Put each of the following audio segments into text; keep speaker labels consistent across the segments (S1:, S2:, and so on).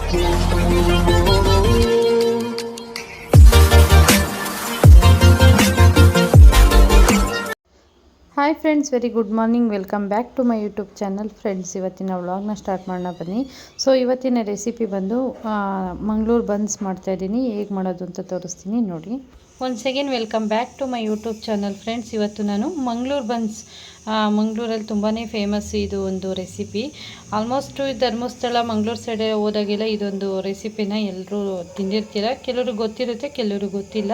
S1: Hi friends, very good morning. Welcome back to my YouTube channel. Friends, ಇವತ್ತಿನ ವ್ಲಾಗ್ನ start ಮಾಡೋಣ ಬನ್ನಿ. So ಇವತ್ತಿನ ರೆಸಿಪಿ ಬಂದು ಮಂಗಳೂರು ಬನ್ಸ್ ಮಾಡ್ತಾಯಿದ್ದೀನಿ. ಹೇಗೆ ಮಾಡೋದು ಅಂತ ತೋರಿಸ್ತೀನಿ ನೋಡಿ. Once again welcome back to my YouTube channel. Friends, ಇವತ್ತು ನಾನು ಮಂಗಳೂರು ಬನ್ಸ್, ಮಂಗಳೂರಲ್ಲಿ ತುಂಬಾ ಫೇಮಸ್ ಇದು ಒಂದು recipe. Almost Dharmasthala Mangalore side ಹೋದಾಗೆಲ್ಲ ಇದೊಂದು ರೆಸಿಪಿನ ಎಲ್ಲರೂ ತಿಂದಿರ್ತೀರ. ಕೆಲವರು ಗೊತ್ತಿರುತ್ತೆ, ಕೆಲವರು ಗೊತ್ತಿಲ್ಲ.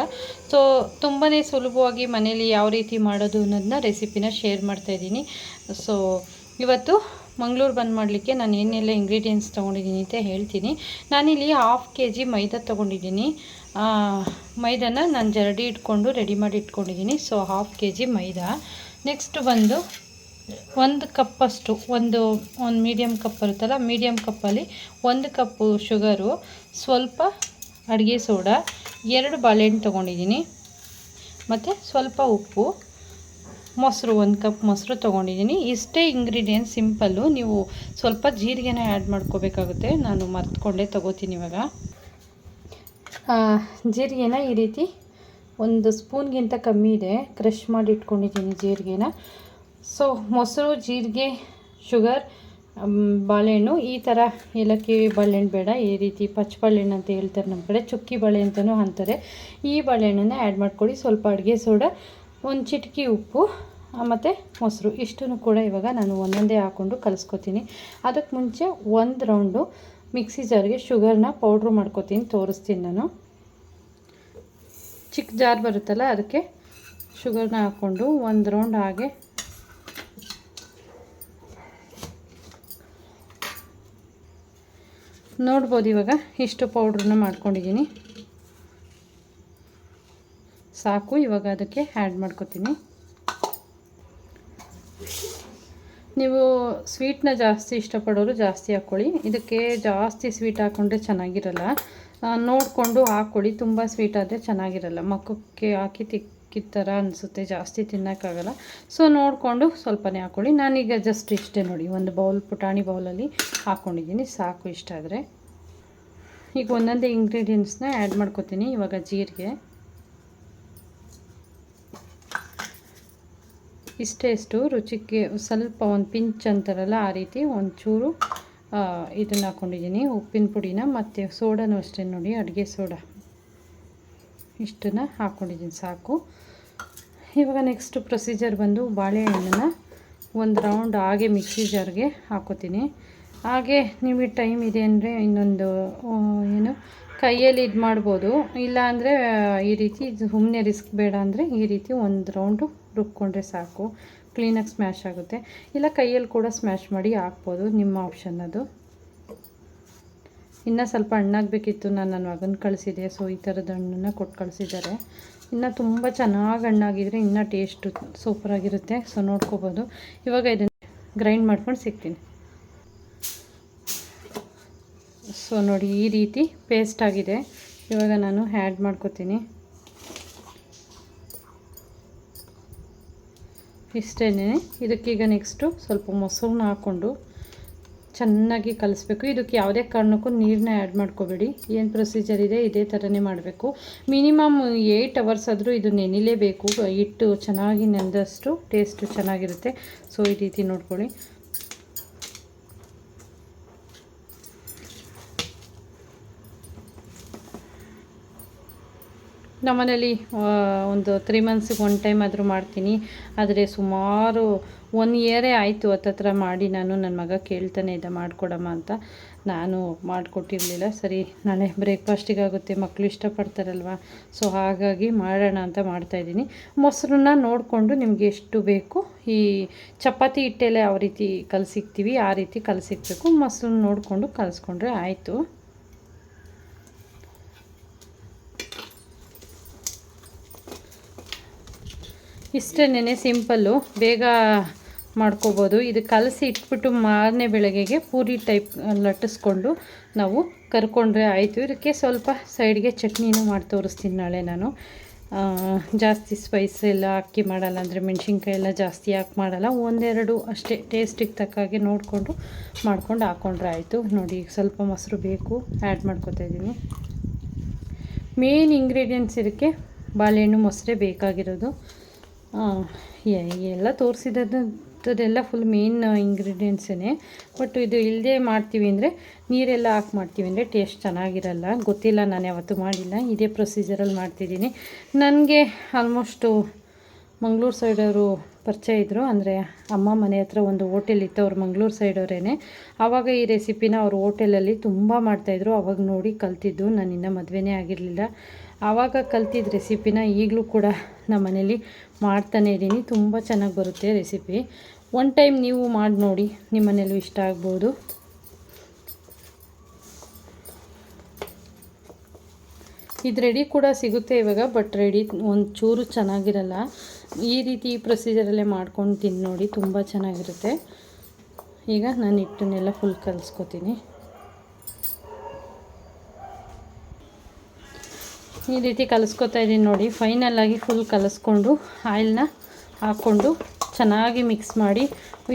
S1: ಸೊ ತುಂಬಾ ಸುಲಭವಾಗಿ ಮನೇಲಿ ಯಾವ ರೀತಿ ಮಾಡೋದು ಅನ್ನೋದನ್ನ ರೆಸಿಪಿನ ಶೇರ್ ಮಾಡ್ತಾಯಿದ್ದೀನಿ. ಸೊ ಇವತ್ತು ಮಂಗಳೂರು ಬಂದ್ ಮಾಡಲಿಕ್ಕೆ ನಾನು ಏನೆಲ್ಲ ಇಂಗ್ರೀಡಿಯೆಂಟ್ಸ್ ತೊಗೊಂಡಿದ್ದೀನಿ ಅಂತ ಹೇಳ್ತೀನಿ. ನಾನಿಲ್ಲಿ 1/2 kg ಮೈದಾ ತೊಗೊಂಡಿದ್ದೀನಿ. ಮೈದಾನ ನಾನು ಜರಡಿ ಇಟ್ಕೊಂಡು ರೆಡಿ ಮಾಡಿ ಇಟ್ಕೊಂಡಿದ್ದೀನಿ. ಸೊ 1/2 kg ಮೈದಾ. ನೆಕ್ಸ್ಟ್ ಬಂದು 1 ಕಪ್ಪಷ್ಟು, ಒಂದು ಮೀಡಿಯಮ್ ಕಪ್ ಬರುತ್ತಲ್ಲ, ಮೀಡಿಯಮ್ ಕಪ್ಪಲ್ಲಿ 1 ಕಪ್ಪು ಶುಗರು, ಸ್ವಲ್ಪ ಅಡುಗೆ ಸೋಡಾ, 2 ಬಾಳೆಹಣ್ಣು ತೊಗೊಂಡಿದ್ದೀನಿ, ಮತ್ತು ಸ್ವಲ್ಪ ಉಪ್ಪು, ಮೊಸರು, 1 ಕಪ್ ಮೊಸರು ತೊಗೊಂಡಿದ್ದೀನಿ. ಇಷ್ಟೇ ಇಂಗ್ರೀಡಿಯೆಂಟ್ಸ್, ಸಿಂಪಲ್ಲು. ನೀವು ಸ್ವಲ್ಪ ಜೀರಿಗೆನ ಆ್ಯಡ್ ಮಾಡ್ಕೋಬೇಕಾಗುತ್ತೆ. ನಾನು ಮರ್ತ್ಕೊಂಡೆ, ತೊಗೋತೀನಿ ಇವಾಗ. ಜೀರಿಗೆನ ಈ ರೀತಿ 1 ಸ್ಪೂನ್ಗಿಂತ ಕಮ್ಮಿ ಇದೆ ಕ್ರಷ್ ಮಾಡಿ ಇಟ್ಕೊಂಡಿದ್ದೀನಿ ಜೀರಿಗೆನ. ಸೊ ಮೊಸರು, ಜೀರಿಗೆ, ಶುಗರ್, ಬಾಳೆಹಣ್ಣು, ಈ ಥರ ಏಲಕ್ಕಿ ಬಾಳೆಹಣ್ಣು ಬೇಡ, ಈ ರೀತಿ ಪಚ್ಚ ಬಾಳೆಹಣ್ಣು ಅಂತ ಹೇಳ್ತಾರೆ ನಮ್ಮ ಕಡೆ, ಚುಕ್ಕಿ ಬಾಳೆ ಅಂತಲೂ ಅಂತಾರೆ. ಈ ಬಾಳೆಹಣ್ಣನ್ನು ಆ್ಯಡ್ ಮಾಡ್ಕೊಳ್ಳಿ. ಸ್ವಲ್ಪ ಅಡುಗೆ ಸೋಡಾ, 1 ಚಿಟಿಕೆ ಉಪ್ಪು, ಮತ್ತು ಮೊಸರು, ಇಷ್ಟನ್ನು ಕೂಡ ಇವಾಗ ನಾನು ಒಂದೊಂದೇ ಹಾಕ್ಕೊಂಡು ಕಲಿಸ್ಕೊತೀನಿ. ಅದಕ್ಕೆ ಮುಂಚೆ 1 ರೌಂಡು ಮಿಕ್ಸಿ ಜಾರ್ಗೆ ಶುಗರ್ನ ಪೌಡ್ರು ಮಾಡ್ಕೊತೀನಿ, ತೋರಿಸ್ತೀನಿ ನಾನು. ಚಿಕ್ಕ ಜಾರ್ ಬರುತ್ತಲ್ಲ, ಅದಕ್ಕೆ ಶುಗರ್ನ ಹಾಕ್ಕೊಂಡು 1 ರೌಂಡ್ ಹಾಗೆ ನೋಡ್ಬೋದು. ಇವಾಗ ಇಷ್ಟು ಪೌಡ್ರನ್ನ ಮಾಡ್ಕೊಂಡಿದ್ದೀನಿ, ಸಾಕು. ಇವಾಗ ಅದಕ್ಕೆ ಆ್ಯಡ್ ಮಾಡ್ಕೊತೀನಿ. ನೀವು ಸ್ವೀಟ್ನ ಜಾಸ್ತಿ ಇಷ್ಟಪಡೋರು ಜಾಸ್ತಿ ಹಾಕ್ಕೊಳ್ಳಿ. ಇದಕ್ಕೆ ಜಾಸ್ತಿ ಸ್ವೀಟ್ ಹಾಕ್ಕೊಂಡ್ರೆ ಚೆನ್ನಾಗಿರಲ್ಲ. ನೋಡಿಕೊಂಡು ಹಾಕ್ಕೊಳ್ಳಿ. ತುಂಬ ಸ್ವೀಟ್ ಆದರೆ ಚೆನ್ನಾಗಿರಲ್ಲ, ಮಕ್ಕಕ್ಕೆ ಹಾಕಿ ತಿಕ್ಕಿದ ಥರ ಅನಿಸುತ್ತೆ, ಜಾಸ್ತಿ ತಿನ್ನೋಕ್ಕಾಗಲ್ಲ. ಸೊ ನೋಡಿಕೊಂಡು ಸ್ವಲ್ಪನೇ ಹಾಕ್ಕೊಳ್ಳಿ. ನಾನೀಗ ಜಸ್ಟ್ ಇಷ್ಟೇ ನೋಡಿ, 1 ಬೌಲ್, ಪುಟಾಣಿ ಬೌಲಲ್ಲಿ ಹಾಕ್ಕೊಂಡಿದ್ದೀನಿ, ಸಾಕು ಇಷ್ಟ ಆದರೆ. ಈಗ ಒಂದೊಂದೇ ಇಂಗ್ರೀಡಿಯೆಂಟ್ಸ್ನ ಆ್ಯಡ್ ಮಾಡ್ಕೊತೀನಿ. ಇವಾಗ ಜೀರಿಗೆ ಇಷ್ಟು ರುಚಿಗೆ ಸ್ವಲ್ಪ, 1 ಪಿಂಚ್ ಅಂತಾರಲ್ಲ ಆ ರೀತಿ ಒಂಚೂರು ಇದನ್ನು ಹಾಕ್ಕೊಂಡಿದ್ದೀನಿ, ಉಪ್ಪಿನ ಪುಡಿನ, ಮತ್ತು ಸೋಡಾನು ಅಷ್ಟೇ ನೋಡಿ, ಅಡುಗೆ ಸೋಡಾ, ಇಷ್ಟನ್ನು ಹಾಕ್ಕೊಂಡಿದ್ದೀನಿ, ಸಾಕು. ಇವಾಗ ನೆಕ್ಸ್ಟ್ ಪ್ರೊಸೀಜರ್ ಬಂದು ಬಾಳೆಹಣ್ಣನ್ನು 1 ರೌಂಡ್ ಹಾಗೆ ಮಿಕ್ಸಿ ಜಾರ್ಗೆ ಹಾಕೋತೀನಿ. ಹಾಗೆ ನಿಮಗೆ ಟೈಮ್ ಇದೆ ಅಂದರೆ ಇನ್ನೊಂದು ಕೈಯಲ್ಲಿ ಇದು ಮಾಡ್ಬೋದು, ಇಲ್ಲ ಅಂದರೆ ಈ ರೀತಿ ಸುಮ್ಮನೆ ರಿಸ್ಕ್ ಬೇಡ ಅಂದರೆ ಈ ರೀತಿ 1 ರೌಂಡು ರುಬ್ಕೊಂಡ್ರೆ ಸಾಕು, ಕ್ಲೀನಾಗಿ ಸ್ಮ್ಯಾಶ್ ಆಗುತ್ತೆ. ಇಲ್ಲ ಕೈಯಲ್ಲಿ ಕೂಡ ಸ್ಮ್ಯಾಶ್ ಮಾಡಿ ಹಾಕ್ಬೋದು, ನಿಮ್ಮ ಆಪ್ಷನ್ ಅದು. ಇನ್ನೂ ಸ್ವಲ್ಪ ಹಣ್ಣಾಗಬೇಕಿತ್ತು, ನಾನು ನನ್ನ ಮಗನ ಕಳಿಸಿದೆ. ಸೊ ಈ ಥರದ ಹಣ್ಣನ್ನು ಕೊಟ್ಟು ಕಳಿಸಿದ್ದಾರೆ. ಇನ್ನು ತುಂಬ ಚೆನ್ನಾಗಿ ಹಣ್ಣಾಗಿದ್ದರೆ ಇನ್ನೂ ಟೇಸ್ಟು ಸೂಪರಾಗಿರುತ್ತೆ. ಸೊ ನೋಡ್ಕೋಬೋದು. ಇವಾಗ ಇದನ್ನು ಗ್ರೈಂಡ್ ಮಾಡ್ಕೊಂಡು ಸಿಗ್ತೀನಿ. ಸೊ ನೋಡಿ, ಈ ರೀತಿ ಪೇಸ್ಟ್ ಆಗಿದೆ. ಇವಾಗ ನಾನು ಆ್ಯಡ್ ಮಾಡ್ಕೋತೀನಿ. ಇಷ್ಟೇ. ಇದಕ್ಕೀಗ ನೆಕ್ಸ್ಟು ಸ್ವಲ್ಪ ಮೊಸರನ್ನ ಹಾಕ್ಕೊಂಡು ಚೆನ್ನಾಗಿ ಕಲಿಸ್ಬೇಕು. ಇದಕ್ಕೆ ಯಾವುದೇ ಕಾರಣಕ್ಕೂ ನೀರನ್ನ ಆ್ಯಡ್ ಮಾಡ್ಕೋಬೇಡಿ. ಏನು ಪ್ರೊಸೀಜರ್ ಇದೆ ಇದೇ ಥರನೇ ಮಾಡಬೇಕು. ಮಿನಿಮಮ್ 8 ಅವರ್ಸ್ ಆದರೂ ಇದು ನೆನಿಲೇಬೇಕು. ಹಿಟ್ಟು ಚೆನ್ನಾಗಿ ನೆಂದಷ್ಟು ಟೇಸ್ಟು ಚೆನ್ನಾಗಿರುತ್ತೆ. ಸೊ ಈ ರೀತಿ ನೋಡ್ಕೊಳ್ಳಿ. ನಮ್ಮನೇಲಿ ಒಂದು 3 ಮಂತ್ಸಿಗೆ 1 ಟೈಮ್ ಆದರೂ ಮಾಡ್ತೀನಿ. ಆದರೆ ಸುಮಾರು 1 ಇಯರೇ ಆಯಿತು ಹತ್ತತ್ರ ಮಾಡಿ. ನಾನು ನನ್ನ ಮಗ ಕೇಳ್ತಾನೆ ಇದ್ದ ಮಾಡಿಕೊಡಮ್ಮ ಅಂತ. ನಾನು ಮಾಡಿಕೊಟ್ಟಿರಲಿಲ್ಲ. ಸರಿ, ನಾಳೆ ಬ್ರೇಕ್ಫಾಸ್ಟಿಗಾಗುತ್ತೆ, ಮಕ್ಕಳು ಇಷ್ಟಪಡ್ತಾರಲ್ವ. ಸೊ ಹಾಗಾಗಿ ಮಾಡೋಣ ಅಂತ ಮಾಡ್ತಾಯಿದ್ದೀನಿ. ಮೊಸರನ್ನ ನೋಡಿಕೊಂಡು ನಿಮಗೆ ಎಷ್ಟು ಬೇಕು, ಈ ಚಪಾತಿ ಹಿಟ್ಟೆಲ್ಲ ಯಾವ ರೀತಿ ಕಲಸಿಕ್ತೀವಿ ಆ ರೀತಿ ಕಲಸಿಕ್ಬೇಕು. ಮೊಸರನ್ನ ನೋಡಿಕೊಂಡು ಕಲಿಸ್ಕೊಂಡ್ರೆ ಆಯಿತು. ಇಷ್ಟೇನೆ, ಸಿಂಪಲ್ಲು, ಬೇಗ ಮಾಡ್ಕೋಬೋದು. ಇದು ಕಲಸಿ ಇಟ್ಬಿಟ್ಟು ಮಾರನೇ ಬೆಳಗ್ಗೆಗೆ ಪೂರಿ ಟೈಪ್ ಲಟ್ಟಿಸ್ಕೊಂಡು ನಾವು ಕರ್ಕೊಂಡ್ರೆ ಆಯಿತು. ಇದಕ್ಕೆ ಸ್ವಲ್ಪ ಸೈಡ್ಗೆ ಚಟ್ನಿನೂ ಮಾಡಿ ತೋರಿಸ್ತೀನಿ ನಾಳೆ ನಾನು. ಜಾಸ್ತಿ ಸ್ಪೈಸ್ ಎಲ್ಲ ಹಾಕಿ ಮಾಡಲ್ಲ, ಅಂದರೆ ಮೆಣಸಿನ್ಕಾಯಿ ಎಲ್ಲ ಜಾಸ್ತಿ ಹಾಕಿ ಮಾಡಲ್ಲ. ಒಂದೆರಡು ಅಷ್ಟೇ ಟೇಸ್ಟಿಗೆ ತಕ್ಕಾಗೆ ನೋಡಿಕೊಂಡು ಮಾಡ್ಕೊಂಡು ಹಾಕ್ಕೊಂಡ್ರೆ ಆಯಿತು. ನೋಡಿ ಈಗ ಸ್ವಲ್ಪ ಮೊಸರು ಬೇಕು, ಆ್ಯಡ್ ಮಾಡ್ಕೊತಾ ಇದ್ದೀನಿ. ಮೇನ್ ಇಂಗ್ರೀಡಿಯೆಂಟ್ಸ್ ಇದಕ್ಕೆ ಬಾಳೆಹಣ್ಣು ಮೊಸರೇ ಬೇಕಾಗಿರೋದು. ಎಲ್ಲ ತೋರಿಸಿದ್ದೆಲ್ಲ ಫುಲ್ ಮೇನ್ ಇಂಗ್ರೀಡಿಯೆಂಟ್ಸೇ. ಬಟ್ ಇದು ಇಲ್ಲದೆ ಮಾಡ್ತೀವಿ ಅಂದರೆ, ನೀರೆಲ್ಲ ಹಾಕಿ ಮಾಡ್ತೀವಿ ಅಂದರೆ ಟೇಸ್ಟ್ ಚೆನ್ನಾಗಿರಲ್ಲ. ಗೊತ್ತಿಲ್ಲ, ನಾನು ಯಾವತ್ತೂ ಮಾಡಿಲ್ಲ, ಇದೇ ಪ್ರೊಸೀಜರಲ್ಲಿ ಮಾಡ್ತಿದ್ದೀನಿ. ನನಗೆ ಆಲ್ಮೋಸ್ಟು ಮಂಗಳೂರು ಸೈಡವರು ಪರಿಚಯ ಇದ್ದರು. ಅಂದರೆ ಅಮ್ಮ ಮನೆ ಹತ್ರ ಒಂದು ಹೋಟೆಲ್ ಇತ್ತು, ಅವ್ರು ಮಂಗಳೂರು ಸೈಡವರೇ. ಆವಾಗ ಈ ರೆಸಿಪಿನ ಅವ್ರ ಹೋಟೆಲಲ್ಲಿ ತುಂಬ ಮಾಡ್ತಾಯಿದ್ರು. ಅವಾಗ ನೋಡಿ ಕಲ್ತಿದ್ದು. ನಾನು ಇನ್ನೂ ಮದುವೆನೇ ಆಗಿರಲಿಲ್ಲ. ಆವಾಗ ಕಲ್ತಿದ್ದ ರೆಸಿಪಿನ ಈಗಲೂ ಕೂಡ ನಮ್ಮ ಮನೇಲಿ ಮಾಡ್ತಾನೇ ಇದ್ದೀನಿ. ತುಂಬ ಚೆನ್ನಾಗಿ ಬರುತ್ತೆ ರೆಸಿಪಿ. ಒನ್ ಟೈಮ್ ನೀವು ಮಾಡಿ ನೋಡಿ, ನಿಮ್ಮ ಮನೇಲೂ ಇಷ್ಟ ಆಗ್ಬೋದು. ಇದು ರೆಡಿ ಕೂಡ ಸಿಗುತ್ತೆ ಇವಾಗ, ಬಟ್ ರೆಡಿ ಒಂಚೂರು ಚೆನ್ನಾಗಿರಲ್ಲ. ಈ ರೀತಿ ಈ ಪ್ರೊಸೀಜರಲ್ಲೇ ಮಾಡ್ಕೊಂಡು ತಿಂದು ನೋಡಿ, ತುಂಬ ಚೆನ್ನಾಗಿರುತ್ತೆ. ಈಗ ನಾನು ಹಿಟ್ಟನ್ನೆಲ್ಲ ಫುಲ್ ಕಲಿಸ್ಕೊತೀನಿ. ಈ ರೀತಿ ಕಲಿಸ್ಕೊತಾ ಇದ್ದೀನಿ ನೋಡಿ. ಫೈನಲಾಗಿ ಫುಲ್ ಕಲಿಸ್ಕೊಂಡು ಆಯಿಲ್ನ ಹಾಕ್ಕೊಂಡು ಚೆನ್ನಾಗಿ ಮಿಕ್ಸ್ ಮಾಡಿ,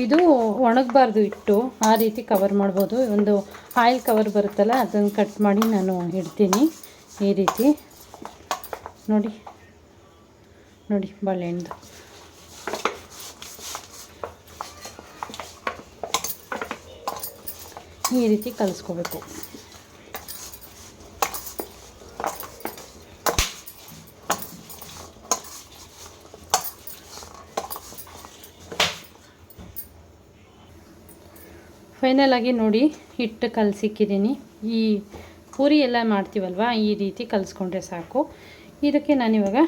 S1: ಇದು ಒಣಗಬಾರ್ದು ಹಿಟ್ಟು, ಆ ರೀತಿ ಕವರ್ ಮಾಡ್ಬೋದು. ಒಂದು ಆಯಿಲ್ ಕವರ್ ಬರುತ್ತಲ್ಲ, ಅದನ್ನು ಕಟ್ ಮಾಡಿ ನಾನು ಇಡ್ತೀನಿ. ಈ ರೀತಿ ನೋಡಿ ನೋಡಿ ಬಾಳೆಹಣ್ಣು ಈ ರೀತಿ ಕಲಿಸ್ಕೋಬೇಕು. ಫೈನಲಾಗಿ ನೋಡಿ ಹಿಟ್ಟು ಕಲಸಿಕ್ಕಿದ್ದೀನಿ. ಈ ಪೂರಿ ಎಲ್ಲ ಮಾಡ್ತೀವಲ್ವ, ಈ ರೀತಿ ಕಲಿಸ್ಕೊಂಡ್ರೆ ಸಾಕು. ಇದಕ್ಕೆ ನಾನಿವಾಗ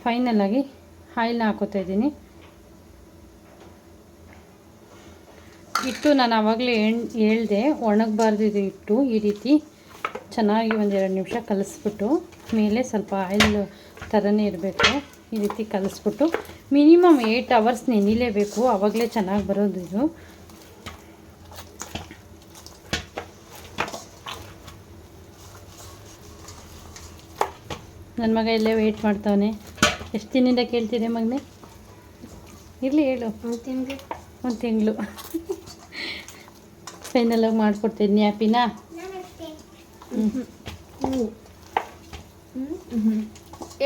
S1: ಫೈನಲಾಗಿ ಆಯಿಲ್ನ ಹಾಕೋತಾ ಇದ್ದೀನಿ. ಹಿಟ್ಟು ನಾನು ಆವಾಗಲೇ ಹೇಳ್ದೆ, ಒಣಗಬಾರ್ದು ಇದು ಹಿಟ್ಟು. ಈ ರೀತಿ ಚೆನ್ನಾಗಿ ಒಂದೆರಡು ನಿಮಿಷ ಕಲಿಸ್ಬಿಟ್ಟು, ಮೇಲೆ ಸ್ವಲ್ಪ ಆಯಿಲ್ ಥರನೇ ಇರಬೇಕು. ಈ ರೀತಿ ಕಲಿಸ್ಬಿಟ್ಟು ಮಿನಿಮಮ್ 8 ಅವರ್ಸ್ ನೆನಿಲೇಬೇಕು, ಆವಾಗಲೇ ಚೆನ್ನಾಗಿ ಬರೋದು ಇದು. ನನ್ನ ಮಗ ಇಲ್ಲೇ ವೆಯ್ಟ್ ಮಾಡ್ತಾವನೆ. ಎಷ್ಟು ದಿನದಿಂದ ಕೇಳ್ತಿದ್ದೆ ಮಗನೇ? ಇರಲಿ ಹೇಳು. ಒಂದು ತಿಂಗಳು ಫೈನಲಾಗಿ ಮಾಡಿಕೊಡ್ತೀನಿ. ಹ್ಯಾಪಿನಾ?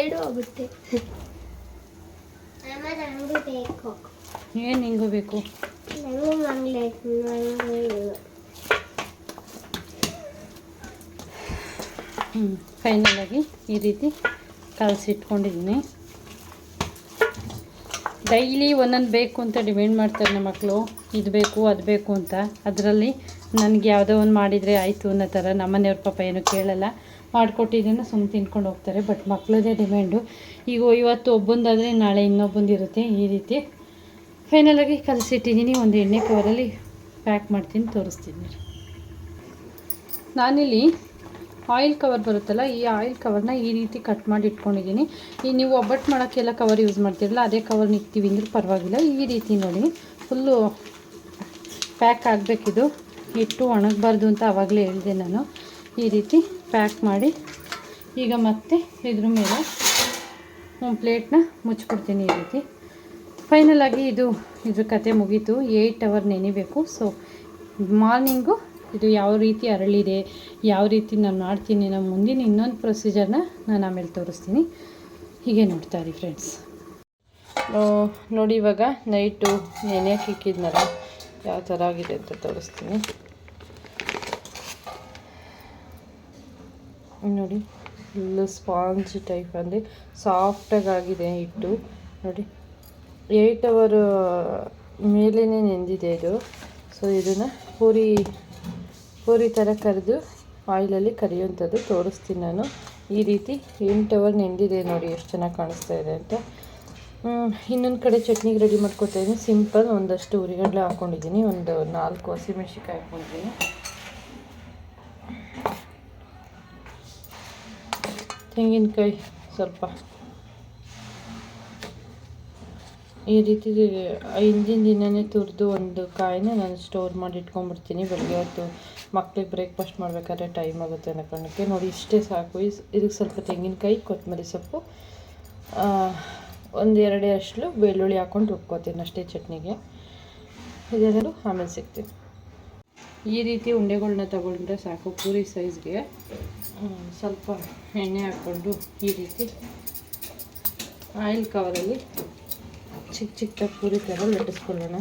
S2: ಎರಡು ಹೋಗುತ್ತೆ.
S1: ಏನು ಹಿಂಗೂ ಬೇಕು? ಫೈನಲಾಗಿ ಈ ರೀತಿ ಕಲಸಿಟ್ಕೊಂಡಿದ್ದೀನಿ. ಡೈಲಿ ಒಂದೊಂದು ಬೇಕು ಅಂತ ಡಿಮ್ಯಾಂಡ್ ಮಾಡ್ತಾರೆ ನಮ್ಮ ಮಕ್ಕಳು, ಇದು ಬೇಕು ಅದು ಬೇಕು ಅಂತ. ಅದರಲ್ಲಿ ನನಗೆ ಯಾವುದೋ ಒಂದು ಮಾಡಿದರೆ ಆಯಿತು ಅನ್ನೋ ಥರ. ನಮ್ಮನೆಯವ್ರ ಪಾಪ ಏನೂ ಕೇಳಲ್ಲ, ಮಾಡಿಕೊಟ್ಟಿದ್ದನ್ನು ಸುಮ್ಮನೆ ತಿನ್ಕೊಂಡು ಹೋಗ್ತಾರೆ. ಬಟ್ ಮಕ್ಕಳದೇ ಡಿಮ್ಯಾಂಡು. ಈಗ ಇವತ್ತು ಒಬ್ಬಂದಾದರೆ ನಾಳೆ ಇನ್ನೊಬ್ಬಂದಿರುತ್ತೆ. ಈ ರೀತಿ ಫೈನಲಾಗಿ ಕಲಸಿಟ್ಟಿದ್ದೀನಿ. ಒಂದು ಎಣ್ಣೆ ಕವರಲ್ಲಿ ಪ್ಯಾಕ್ ಮಾಡ್ತೀನಿ, ತೋರಿಸ್ತೀನಿ. ನಾನಿಲ್ಲಿ ಆಯಿಲ್ ಕವರ್ ಬರುತ್ತಲ್ಲ, ಈ ಆಯಿಲ್ ಕವರ್ನ ಈ ರೀತಿ ಕಟ್ ಮಾಡಿ ಇಟ್ಕೊಂಡಿದ್ದೀನಿ. ಈ ನೀವು ಒಬ್ಬಟ್ಟು ಮಾಡೋಕ್ಕೆಲ್ಲ ಕವರ್ ಯೂಸ್ ಮಾಡ್ತಿರಲ್ಲ, ಅದೇ ಕವರ್ನ ಇಕ್ತೀವಿ ಅಂದ್ರೆ ಪರವಾಗಿಲ್ಲ. ಈ ರೀತಿ ನೋಡಿ ಫುಲ್ಲು ಪ್ಯಾಕ್ ಆಗಬೇಕಿದು. ಹಿಟ್ಟು ಒಣಗಬಾರ್ದು ಅಂತ ಆವಾಗಲೇ ಹೇಳಿದೆ ನಾನು. ಈ ರೀತಿ ಪ್ಯಾಕ್ ಮಾಡಿ ಈಗ ಮತ್ತೆ ಇದ್ರ ಮೇಲೆ ಒಂದು ಪ್ಲೇಟ್ನ ಮುಚ್ಚಿಬಿಡ್ತೀನಿ. ಈ ರೀತಿ ಫೈನಲಾಗಿ ಇದ್ರ ಕತೆ ಮುಗೀತು. 8 ಅವರ್ ನೆನಿಬೇಕು. ಸೊ ಮಾರ್ನಿಂಗು ಇದು ಯಾವ ರೀತಿ ಅರಳಿದೆ, ಯಾವ ರೀತಿ ನಾನು ಮಾಡ್ತೀನಿ, ನಮ್ಮ ಮುಂದಿನ ಇನ್ನೊಂದು ಪ್ರೊಸೀಜರ್ನ ನಾನು ಆಮೇಲೆ ತೋರಿಸ್ತೀನಿ. ಹೀಗೆ ನೋಡ್ತಾ ಇರಿ ಫ್ರೆಂಡ್ಸ್. ನೋಡಿ ಇವಾಗ ನೈಟು ನೆನೆಯಕ್ಕೆ ಇಕ್ಕಿದ್ನಲ್ಲ, ಯಾವ ಥರ ಆಗಿದೆ ಅಂತ ತೋರಿಸ್ತೀನಿ. ನೋಡಿ ಫುಲ್ಲು ಸ್ಪಾಂಜ್ ಟೈಪ್, ಅಂದರೆ ಸಾಫ್ಟಾಗಿ ಆಗಿದೆ ಹಿಟ್ಟು. ನೋಡಿ 8 ಅವರ್ ಮೇಲೇ ನೆಂದಿದೆ ಇದು. ಸೊ ಇದನ್ನು ಪೂರಿ ಥರ ಕರೆದು ಆಯಿಲಲ್ಲಿ ಕರಿಯುವಂಥದ್ದು ತೋರಿಸ್ತೀನಿ ನಾನು. ಈ ರೀತಿ 8 ಅವರ್ ನೆಂದಿದೆ. ನೋಡಿ ಎಷ್ಟು ಚೆನ್ನಾಗಿ ಕಾಣಿಸ್ತಾ ಇದೆ ಅಂತ. ಇನ್ನೊಂದು ಕಡೆ ಚಟ್ನಿಗೆ ರೆಡಿ ಮಾಡ್ಕೊತಾಯಿದ್ದೀನಿ. ಸಿಂಪಲ್ ಒಂದಷ್ಟು ಉರಿಗಡ್ಲೆ ಹಾಕ್ಕೊಂಡಿದ್ದೀನಿ, ಒಂದು 4 ಹಸಿಮೆಣ್ಸಿಕಾಯಿ ಹಾಕ್ಕೊಂಡಿದ್ದೀನಿ, ತೆಂಗಿನಕಾಯಿ ಸ್ವಲ್ಪ. ಈ ರೀತಿ ಹಿಂದಿನ ದಿನವೇ ತುರಿದು ಒಂದು ಕಾಯಿನ ನಾನು ಸ್ಟೋರ್ ಮಾಡಿ ಇಟ್ಕೊಂಡ್ಬಿಡ್ತೀನಿ. ಬೆಳಗ್ಗೆ ಹೊತ್ತು ಮಕ್ಳಿಗೆ ಬ್ರೇಕ್ಫಾಸ್ಟ್ ಮಾಡಬೇಕಾದ್ರೆ ಟೈಮ್ ಆಗುತ್ತೆ ಅನ್ನೋ ಕಾರಣಕ್ಕೆ. ನೋಡಿ ಇಷ್ಟೇ ಸಾಕು. ಇದಕ್ಕೆ ಸ್ವಲ್ಪ ತೆಂಗಿನಕಾಯಿ, ಕೊತ್ತಂಬರಿ ಸೊಪ್ಪು, ಒಂದೆರಡು ಅಷ್ಟು ಬೆಳ್ಳುಳ್ಳಿ ಹಾಕ್ಕೊಂಡು ರುಬ್ಕೋತೀನಿ ಅಷ್ಟೇ ಚಟ್ನಿಗೆ. ಇದೆಲ್ಲರೂ ಆಮೇಲೆ ಸಿಗ್ತೀನಿ. ಈ ರೀತಿ ಉಂಡೆಗಳನ್ನ ತಗೊಂಡ್ರೆ ಸಾಕು ಪೂರಿ ಸೈಜ್ಗೆ. ಸ್ವಲ್ಪ ಎಣ್ಣೆ ಹಾಕ್ಕೊಂಡು ಈ ರೀತಿ ಆಯಿಲ್ ಕವರಲ್ಲಿ ಚಿಕ್ಕ ಚಿಕ್ಕ ಪೂರಿ ಥರ ಲಟ್ಟಿಸ್ಕೊಳ್ಳೋಣ.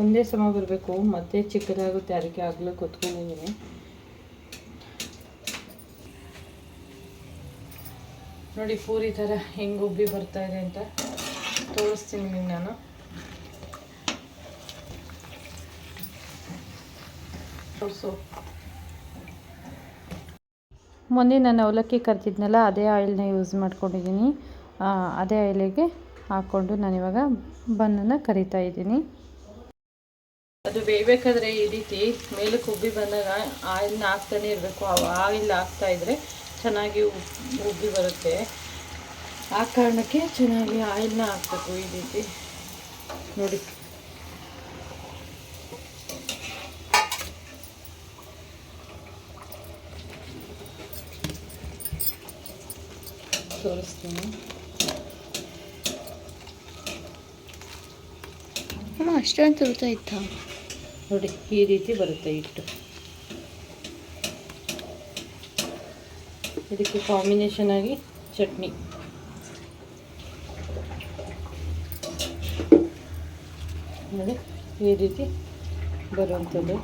S1: ಒಂದೇ ಸಮ ಬರಬೇಕು, ಮತ್ತೆ ಚಿಕ್ಕದಾಗುತ್ತೆ, ಅದಕ್ಕೆ ಆಗಲೂ ಕೂತ್ಕೊಂಡಿದ್ದೀನಿ. ನೋಡಿ ಪೂರಿ ಥರ ಹೆಂಗೆ ಉಬ್ಬಿ ಬರ್ತಾ ಇದೆ ಅಂತ ತೋರಿಸ್ತೀನಿ ನಿಮಗೆ ನಾನು. ಮೊನ್ನೆ ನಾನು ಅವಲಕ್ಕಿ ಕರ್ತಿದ್ನಲ್ಲ, ಅದೇ ಆಯಿಲ್ನ ಯೂಸ್ ಮಾಡ್ಕೊಂಡಿದ್ದೀನಿ. ಅದೇ ಆಯಿಲಿಗೆ ಹಾಕ್ಕೊಂಡು ನಾನಿವಾಗ ಬನ್ನನ್ನು ಕರಿತಾ ಇದ್ದೀನಿ. ಅದು ಬೇಯಬೇಕಾದ್ರೆ ಈ ರೀತಿ ಮೇಲಕ್ಕೆ ಉಬ್ಬಿ ಬಂದಾಗ ಆಯಿಲ್ನ ಹಾಕ್ತಾನೆ ಇರಬೇಕು. ಆಯಿಲ್ ಹಾಕ್ತಾ ಇದ್ದರೆ ಚೆನ್ನಾಗಿ ಉಬ್ಬಿ ಬರುತ್ತೆ. ಆ ಕಾರಣಕ್ಕೆ ಚೆನ್ನಾಗಿ ಆಯಿಲ್ನ ಹಾಕಬೇಕು. ಈ ರೀತಿ ನೋಡಿ, ತೋರಿಸ್ತೀನಿ.
S2: ಅಷ್ಟೊಂದು ತುರ್ತಾ ಇತ್ತ
S1: ನೋಡಿ, ಈ ರೀತಿ ಬರುತ್ತೆ ಹಿಟ್ಟು. ಇದಕ್ಕೆ ಕಾಂಬಿನೇಷನ್ ಆಗಿ ಚಟ್ನಿ. ನೋಡಿ ಈ ರೀತಿ ಬರುವಂಥದ್ದು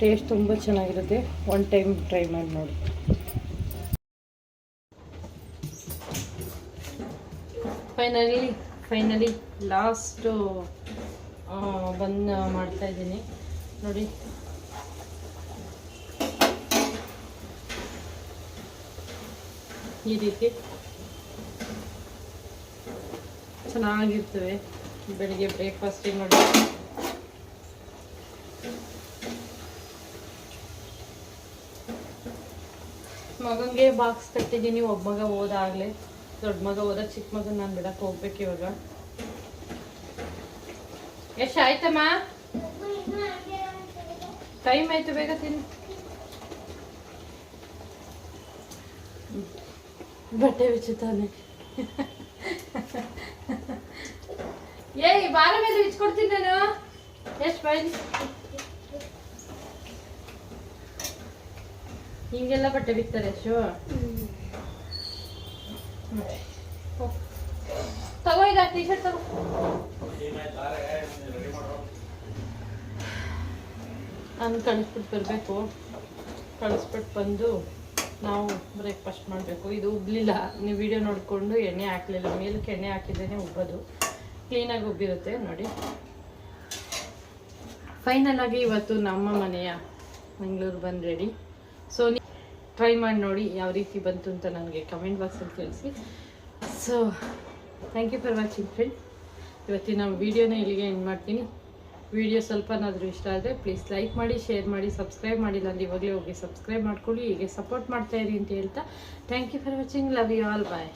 S1: ಟೇಸ್ಟ್ ತುಂಬ ಚೆನ್ನಾಗಿರುತ್ತೆ. ಒನ್ ಟೈಮ್ ಟ್ರೈ ಮಾಡಿ ನೋಡಿ. ಫೈನಲಿ ಲಾಸ್ಟು ಬಂದು ಮಾಡ್ತಾಯಿದ್ದೀನಿ ನೋಡಿ. ಈ ರೀತಿ ಚೆನ್ನಾಗಿರ್ತವೆ ಬೆಳಿಗ್ಗೆ ಬ್ರೇಕ್ಫಾಸ್ಟಿಗೆ ನೋಡಿ. ಮಗನಿಗೆ ಬಾಕ್ಸ್ ಕಟ್ಟಿದ್ದೀನಿ. ಒಬ್ಬ ಮಗ ಓದಾಗಲೇ, ದೊಡ್ಡ ಮಗ ಓದ, ಚಿಕ್ಕ ಮಗನ ನಾನು ಬಿಡಕ್ಕೆ ಹೋಗ್ಬೇಕು ಇವಾಗ. ಎಷ್ಟು ಆಯ್ತಮ್ಮ? ಟೈಮ್ ಆಯ್ತು, ಬೇಗ ತಿನ್ನು. ಬಟ್ಟೆ ಬಿಚ್ಚುತ್ತಾನೆ. ಏಯ್ ಬಾರ ಮೇಲೆ ಬಿಚ್ಕೊಡ್ತೀನಿ ನಾನು. ಎಷ್ಟು ಬಾಯಿ ಹಿಂಗೆಲ್ಲ ಬಟ್ಟೆ ಬಿತ್ತಾರೆ ಶೋ. ತಗೋ ಈಗ ಟೀ ಶರ್ಟ್ ತಗೋ. ನಾನು ಕಳಿಸ್ಬಿಟ್ಟು ಬರಬೇಕು. ಕಳಿಸ್ಬಿಟ್ಟು ಬಂದು ನಾವು ಬ್ರೇಕ್ಫಾಸ್ಟ್ ಮಾಡಬೇಕು. ಇದು ಉಬ್ಬಲಿಲ್ಲ, ನೀವು ವಿಡಿಯೋ ನೋಡಿಕೊಂಡು ಎಣ್ಣೆ ಹಾಕಲಿಲ್ಲ. ಮೇಲಕ್ಕೆ ಎಣ್ಣೆ ಹಾಕಿದ್ದೇನೆ ಉಬ್ಬೋದು, ಕ್ಲೀನಾಗಿ ಉಬ್ಬಿರುತ್ತೆ ನೋಡಿ. ಫೈನಲ್ ಆಗಿ ಇವತ್ತು ನಮ್ಮ ಮನೆಯ ಮಂಗಳೂರು ಬಂದು ರೆಡಿ. ಸೊ ಟ್ರೈ ಮಾಡಿ ನೋಡಿ ಯಾವ ರೀತಿ ಬಂತು ಅಂತ ನನಗೆ ಕಮೆಂಟ್ ಬಾಕ್ಸಲ್ಲಿ ತಿಳಿಸಿ. So thank you for watching friend. ಇವತ್ತಿನ ವಿಡಿಯೋನ ಇಲ್ಲಿಗೆ ಎಂಡ್ ಮಾಡ್ತೀನಿ. ವಿಡಿಯೋ ಸ್ವಲ್ಪನಾದರೂ ಇಷ್ಟ ಆದರೆ ಪ್ಲೀಸ್ ಲೈಕ್ ಮಾಡಿ, ಶೇರ್ ಮಾಡಿ, ಸಬ್ಸ್ಕ್ರೈಬ್ ಮಾಡಿಲ್ಲ ಅಂದರೆ ಇವಾಗಲೇ ಹೋಗಿ ಸಬ್ಸ್ಕ್ರೈಬ್ ಮಾಡ್ಕೊಳ್ಳಿ. ಹೀಗೆ ಸಪೋರ್ಟ್ ಮಾಡ್ತಾಯಿರಿ ಅಂತ ಹೇಳ್ತಾ thank you for watching. Love you all. Bye.